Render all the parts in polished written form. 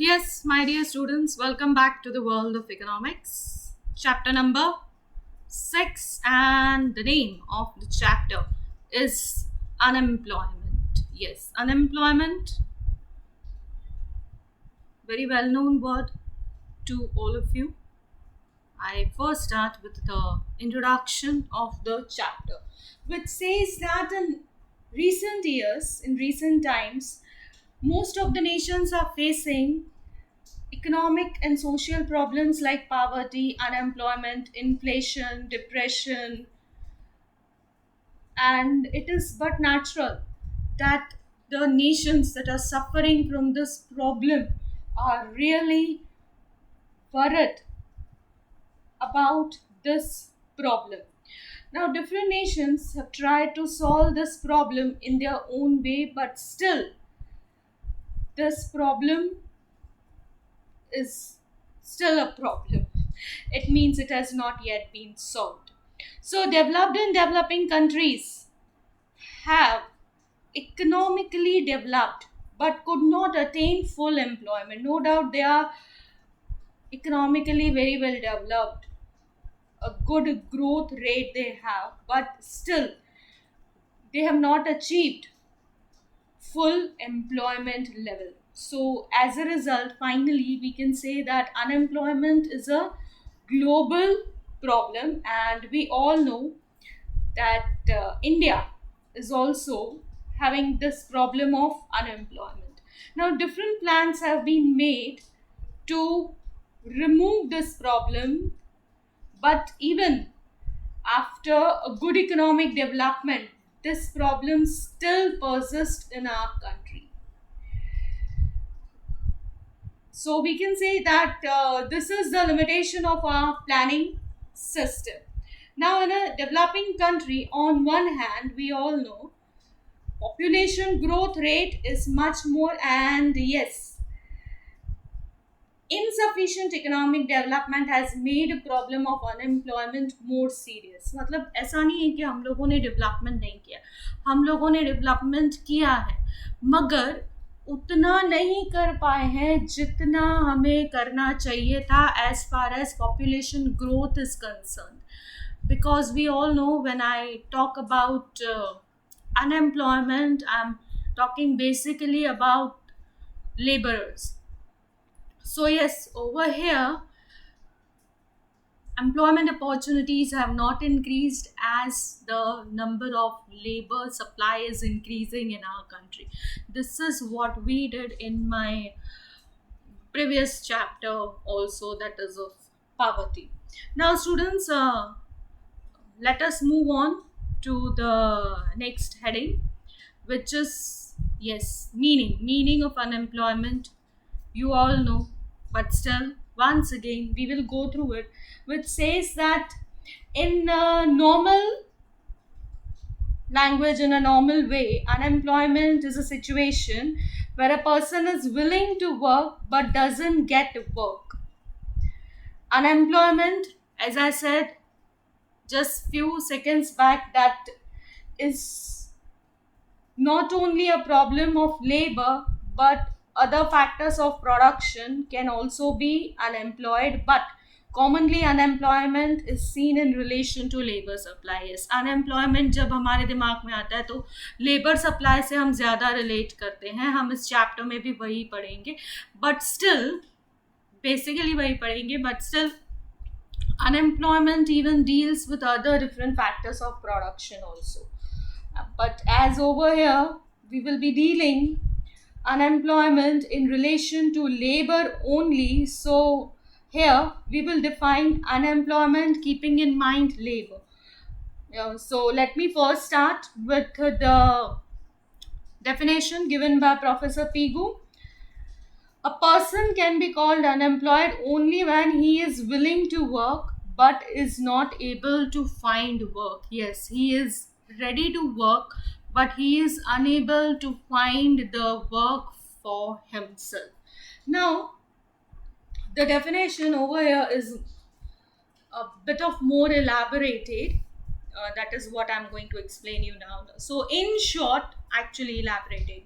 Yes, my dear students, welcome back to the world of economics. Chapter number 6, and the name of the chapter is unemployment. Yes, unemployment, very well known word to all of you. I first start with the introduction of the chapter, which says that in recent years, in recent times, most of the nations are facing economic and social problems like poverty, unemployment, inflation, depression, and it is but natural that the nations that are suffering from this problem are really worried about this problem. Now, different nations have tried to solve this problem in their own way, but still, this problem is still a problem. It means it has not yet been solved. So, developed and developing countries have economically developed but could not attain full employment. No doubt they are economically very well developed, a good growth rate they have, but still they have not achieved full employment level. So, as a result, finally, we can say that unemployment is a global problem, and we all know that India is also having this problem of unemployment. Now, different plans have been made to remove this problem, but even after a good economic development, this problem still persists in our country. So we can say that this is the limitation of our planning system. Now, in a developing country, on one hand, we all know population growth rate is much more, and yes, insufficient economic development has made a problem of unemployment more serious. मतलब ऐसा नहीं है कि हम लोगों ने development नहीं किया, हम लोगों ने डेवलपमेंट किया है, मगर उतना नहीं कर पाए हैं जितना हमें करना चाहिए था as far as population growth is concerned. Because we all know, when I talk about unemployment, I'm talking basically about laborers. So, yes, over here, employment opportunities have not increased as the number of labor supply is increasing in our country. This is what we did in my previous chapter, also, that is of poverty. Now, students, let us move on to the next heading, which is, yes, meaning of unemployment. You all know, but still, once again, we will go through it, which says that in a normal language, in a normal way, unemployment is a situation where a person is willing to work but doesn't get work. Unemployment, as I said just few seconds back, that is not only a problem of labor, but other factors of production can also be unemployed. But commonly unemployment is seen in relation to labor supply. Yes, unemployment जब हमारे दिमाग में आता है तो labour supply से हम ज़्यादा रिलेट करते हैं. हम इस चैप्टर में भी वही पढ़ेंगे, बट स्टिल basically वही पढ़ेंगे, but still unemployment even deals with other different factors of production also. But as over here, we will be dealing unemployment in relation to labor only. So here we will define unemployment keeping in mind labor. So let me first start with the definition given by Professor Pigu. A person can be called unemployed only when he is willing to work but is not able to find work. Yes, he is ready to work but he is unable to find the work for himself. Now, the definition over here is a bit of more elaborated. that is what I'm going to explain you now. So, in short, actually elaborating,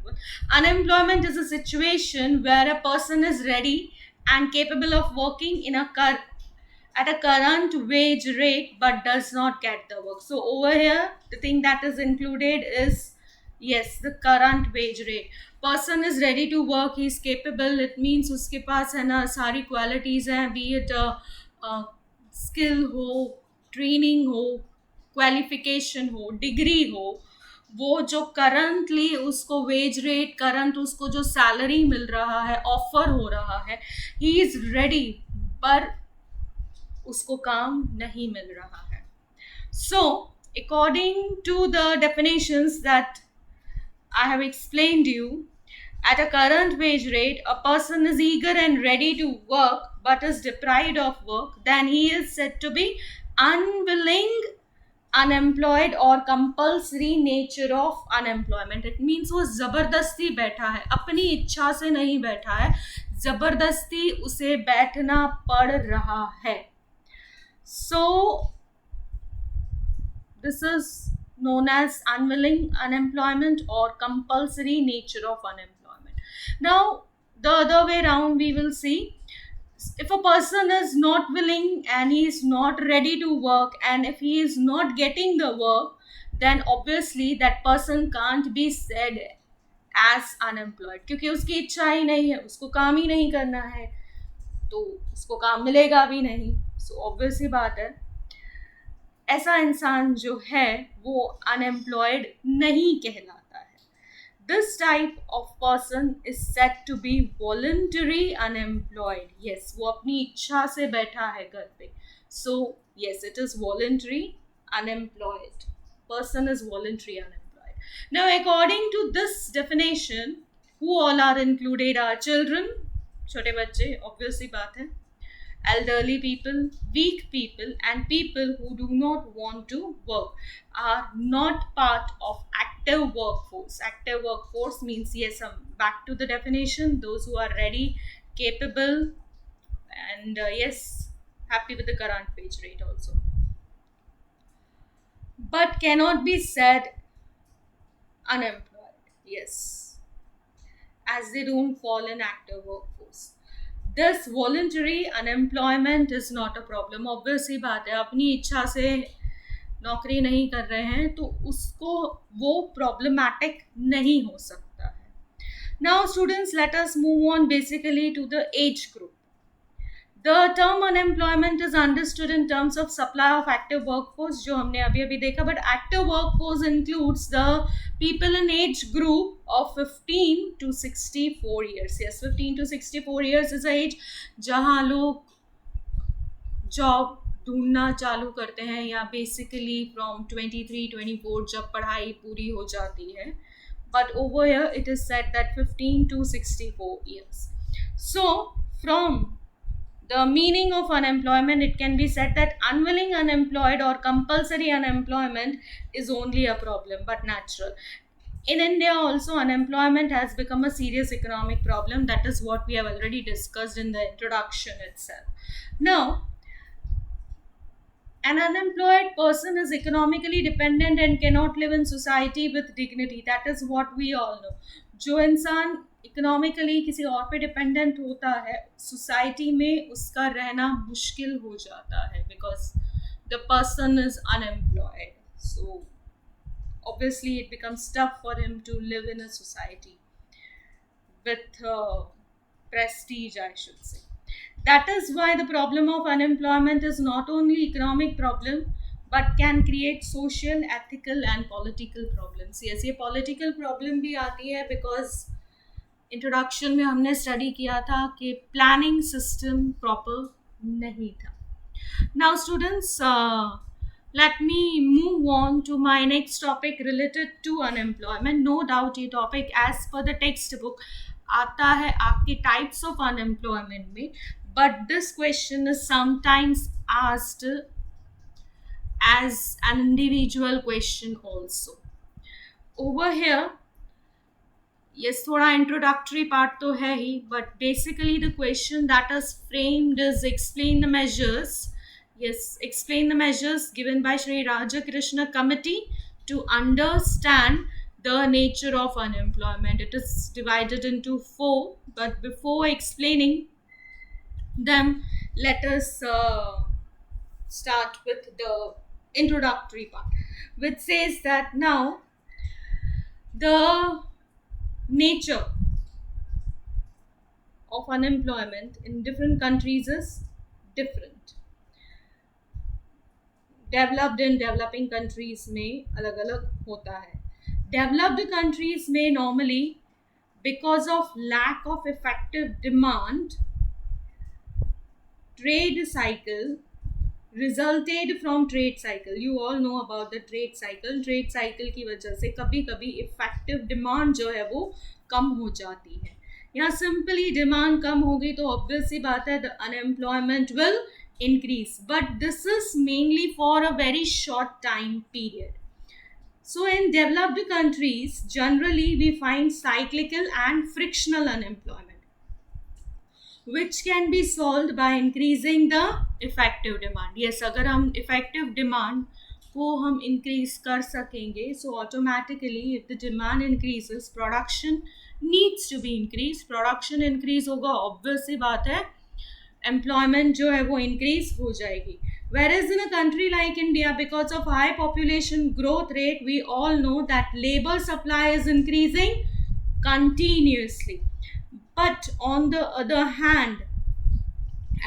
unemployment is a situation where a person is ready and capable of working at a current wage rate but does not get the work. So over here, the thing that is included is, yes, the current wage rate. Person is ready to work, he is capable, it means उसके पास है ना सारी qualities हैं, be it skill हो, training हो, qualification हो, degree हो, वो जो करंटली उसको वेज रेट, करंट उसको जो सैलरी मिल रहा है, ऑफर हो रहा है, ही इज रेडी, पर उसको काम नहीं मिल रहा है. So, according to the definitions that I have explained you, at a current wage rate, a person is eager and ready to work but is deprived of work, then he is said to be unwilling unemployed or compulsory nature of unemployment. It means वो जबरदस्ती बैठा है, अपनी इच्छा से नहीं बैठा है, जबरदस्ती उसे बैठना पड़ रहा है. So, this is known as unwilling unemployment or compulsory nature of unemployment. Now, the other way around, we will see if a person is not willing and he is not ready to work, and if he is not getting the work, then obviously that person can't be said as unemployed, क्योंकि उसकी इच्छा ही नहीं है, उसको काम ही नहीं करना है, तो उसको काम मिलेगा भी नहीं. सो ऑब्वियस ही बात है, ऐसा इंसान जो है वो अनएम्प्लॉयड नहीं कहलाता है. This type of person is said to be voluntary unemployed. Yes, वो अपनी इच्छा से बैठा है घर पे. So yes, it is voluntary unemployed. Person is voluntary unemployed. Now, according to this definition, who all are included are children, छोटे बच्चे, obvious सी बात है, elderly people, weak people, and people who do not want to work are not part of active workforce. Active workforce means, yes, back to the definition, those who are ready, capable, and yes, happy with the current wage rate also, but cannot be said unemployed. Yes, as they don't fall in active workforce. This voluntary unemployment is not a problem. Obvious ही बात है, अपनी इच्छा से नौकरी नहीं कर रहे हैं तो उसको वो problematic नहीं हो सकता है. Now students, let us move on basically to the age group. The term unemployment is understood in terms of supply of active workforce, जो हमने अभी अभी देखा, but active workforce includes the people in age group of 15 to 64 years. Yes, 15 to 64 years is the age जहाँ लोग job ढूंढना चालू करते हैं, या बेसिकली फ्रॉम 23-24 जब पढ़ाई पूरी हो जाती है. But over here it is said that 15 to 64 years. So, from the meaning of unemployment, it can be said that unwilling unemployed or compulsory unemployment is only a problem, but natural. In India also, unemployment has become a serious economic problem. That is what we have already discussed in the introduction itself. Now, an unemployed person is economically dependent and cannot live in society with dignity. That is what we all know. जो इंसान economically किसी और पे dependent होता है, society में उसका रहना मुश्किल हो जाता है, because the person is unemployed. So obviously it becomes tough for him to live in a society with prestige, I should say. That is why the problem of unemployment is not only economic problem but can create social, ethical and political problems. Yes, ये political problem भी आती है because introduction में हमने study किया था कि planning system proper नहीं था. Now students, let me move on to my next topic related to unemployment. No doubt ये topic as per the textbook आता है आपके types of unemployment में, but this question is sometimes asked as an individual question also. Over here, yes, थोड़ा introductory part तो है ही, but basically the question that is framed is explain the measures Yes, explain the measures given by Sri Raja Krishna Committee to understand the nature of unemployment. It is divided into four, but before explaining them, let us start with the introductory part, which says that now the nature of unemployment in different countries is different. Developed and developing countries में अलग अलग होता है. Developed countries में normally because of lack of effective demand trade cycle resulted from trade cycle. You all know about the trade cycle. Trade cycle की वजह से कभी कभी इफेक्टिव डिमांड जो है वो कम हो जाती है. यहाँ सिंपली डिमांड कम होगी तो ऑब्वियस सी बात है the unemployment will increase, but this is mainly for a very short time period. So in developed countries generally we find cyclical and frictional unemployment which can be solved by increasing the effective demand. Yes, अगर हम effective demand को हम increase कर सकेंगे, so automatically if the demand increases production needs to be increased. production increase होगा, obvious सी बात है employment जो है वो इंक्रीज हो जाएगी. Whereas in a country like India, because of high population growth rate, we all know that labor supply is increasing continuously. But on the other hand,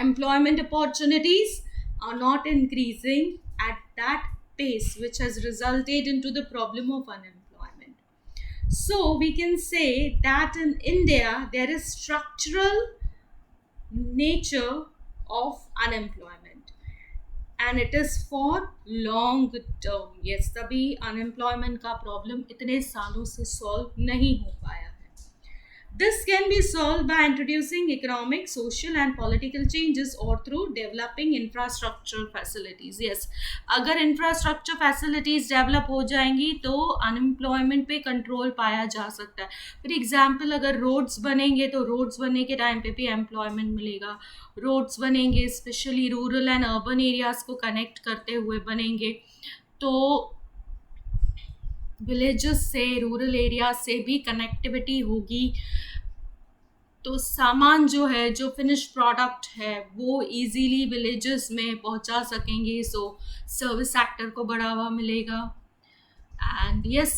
employment opportunities are not increasing at that pace, which has resulted into the problem of unemployment. So we can say that in India there is structural nature of unemployment and it is for long term. Yes, तभी unemployment का problem इतने सालों से solve नहीं हो पाया है. This can be solved by introducing economic, social and political changes or through developing infrastructure facilities. Yes, अगर infrastructure facilities develop हो जाएंगी तो unemployment पे control पाया जा सकता है. For example, अगर roads बनेंगे तो roads बनने के टाइम पे भी employment मिलेगा. roads बनेंगे especially rural and urban areas को connect करते हुए बनेंगे तो विलेजेस से रूरल एरिया से भी कनेक्टिविटी होगी तो सामान जो है जो फिनिश प्रोडक्ट है वो इजीली विलेजेस में पहुंचा सकेंगे. सो सर्विस सेक्टर को बढ़ावा मिलेगा एंड यस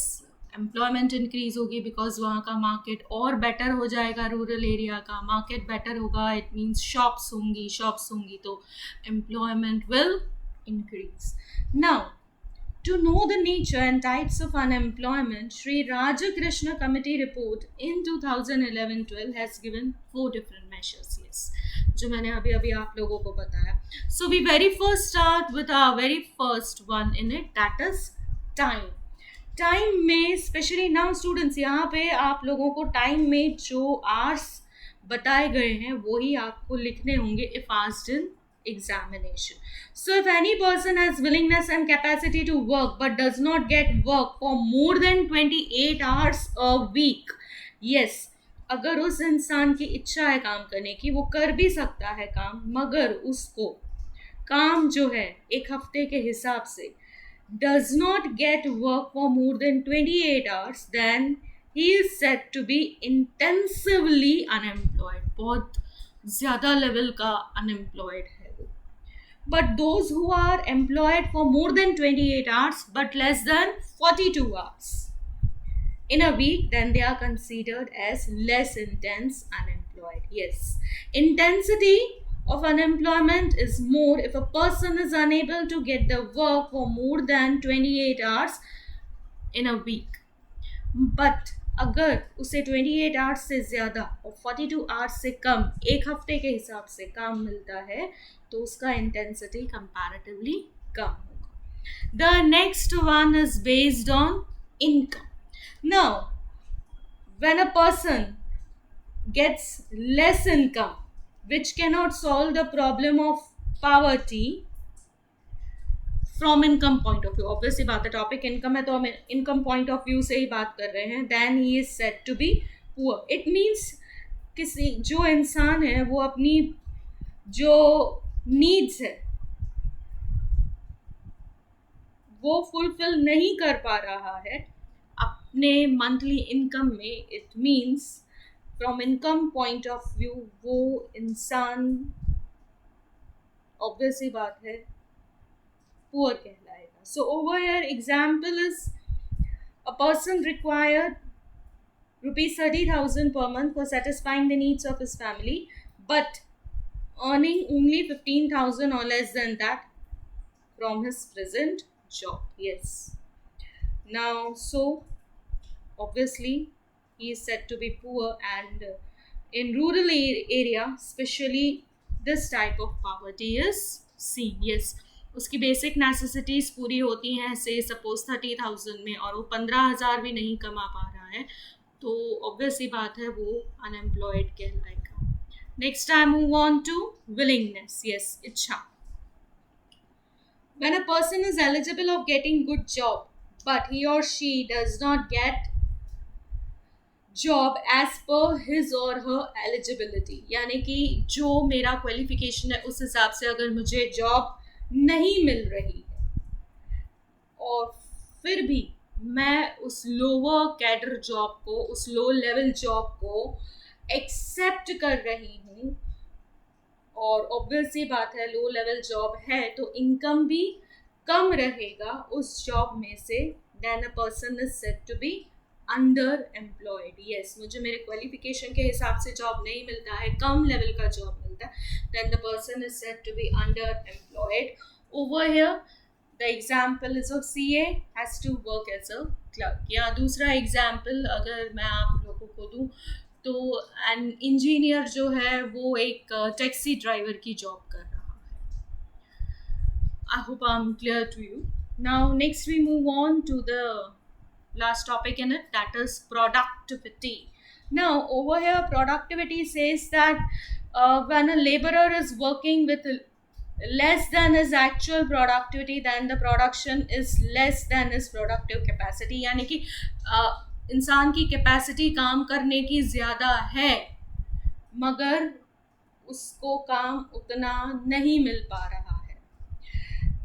एम्प्लॉयमेंट इंक्रीज होगी बिकॉज वहाँ का मार्केट और बेटर हो जाएगा. रूरल एरिया का मार्केट बेटर होगा, इट मीन्स शॉप्स होंगी तो employment will increase. Now to know the nature and types of unemployment, Sri Raja Krishna Committee report in 2011-12 has given 4 different measures. Yes, जो मैंने अभी आप लोगों को बताया. So we very first start with our very first one in it, that is time. Time में especially now students, यहाँ पे आप लोगों को time में जो hours बताए गए हैं वो ही आपको लिखने होंगे if asked in examination. So if any person has willingness and capacity to work but does not get work for more than 28 hours a week, yes, अगर उस इंसान की इच्छा है काम करने की वो कर भी सकता है काम, मगर उसको काम जो है एक हफ्ते के हिसाब से does not get work for more than 28 hours, then he is said to be intensively unemployed. बहुत ज़्यादा लेवल का unemployed है. But those who are employed for more than 28 hours but less than 42 hours in a week, then they are considered as less intense unemployed. Yes, intensity of unemployment is more if a person is unable to get the work for more than 28 hours in a week. But अगर उसे 28 hours से ज़्यादा और 42 hours से कम एक हफ्ते के हिसाब से काम मिलता है तो उसका इंटेंसिटी कंपैरेटिवली कम होगा. The next one is based on income. Now when a person gets less income which can not solve the problem of poverty from income point of view, obviously बात है टॉपिक इनकम है तो हम income point of view से ही बात कर रहे हैं, then he is said to be poor. It means जो इंसान है वो अपनी जो नीड्स है वो फुलफिल नहीं कर पा रहा है अपने मंथली इनकम में, it means from income point of view वो इंसान ऑब्वियस ही बात है पुअर कहलाएगा. So over here example is a person required rupees 30,000 per month for satisfying the needs of his family, but earning only 15,000 or less than that from his present job. Yes. Now, so obviously he is said to be poor, and in rural area especially this type of poverty is seen. Yes. उसकी basic necessities पूरी होती हैं से suppose 30,000 में, और वो 15,000 भी नहीं कमा पा रहा है, तो ऑब्वियस ही बात है वो अनएम्प्लॉयड कहलाएगा. Next I move on to willingness. Yes, इच्छा. When a person is eligible of getting good job, but he or she does not get job as per his or her eligibility, यानी कि जो मेरा qualification है उस हिसाब से अगर मुझे जॉब नहीं मिल रही है और फिर भी मैं उस लोअर कैडर जॉब को, उस लो लेवल जॉब को एक्सेप्ट कर रही हूँ, और ऑब्वियस ही बात है लो लेवल जॉब है तो इनकम भी कम रहेगा उस जॉब में से, then a person is said to be under employed. Yes, मुझे मेरे क्वालिफिकेशन के हिसाब से जॉब नहीं मिलता है, कम लेवल का जॉब मिलता है, then the person is said to be under employed. Over here the example is of CA has to work as a clerk. या दूसरा एग्जाम्पल अगर मैं आप लोगों को दूँ तो एन इंजीनियर जो है वो एक टैक्सी ड्राइवर की जॉब कर रहा है. I hope I am clear to you. Now next we move on to the last topic in it, that is productivity. Now over here productivity says that when a laborer is working with less than his actual productivity, then the production is less than his productive capacity. यानी कि इंसान की capacity काम करने की ज़्यादा है मगर उसको काम उतना नहीं मिल पा रहा है.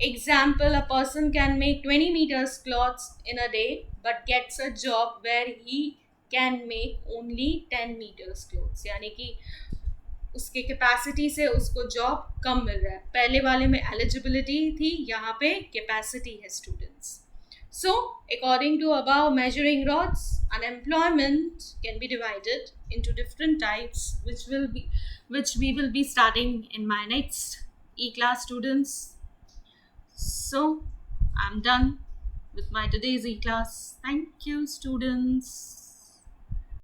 Example, a person can make 20 meters cloths in a day but gets a job where he can make only 10 meters clothes. यानी कि उसके कैपेसिटी से उसको जॉब कम मिल रहा है. पहले वाले में एलिजिबिलिटी थी, यहाँ पे कैपेसिटी है students. So, according to above measuring rods, unemployment can be divided into different types, which we will be studying in my next E-class, students. So, I'm done with my today's E-class. Thank you, students.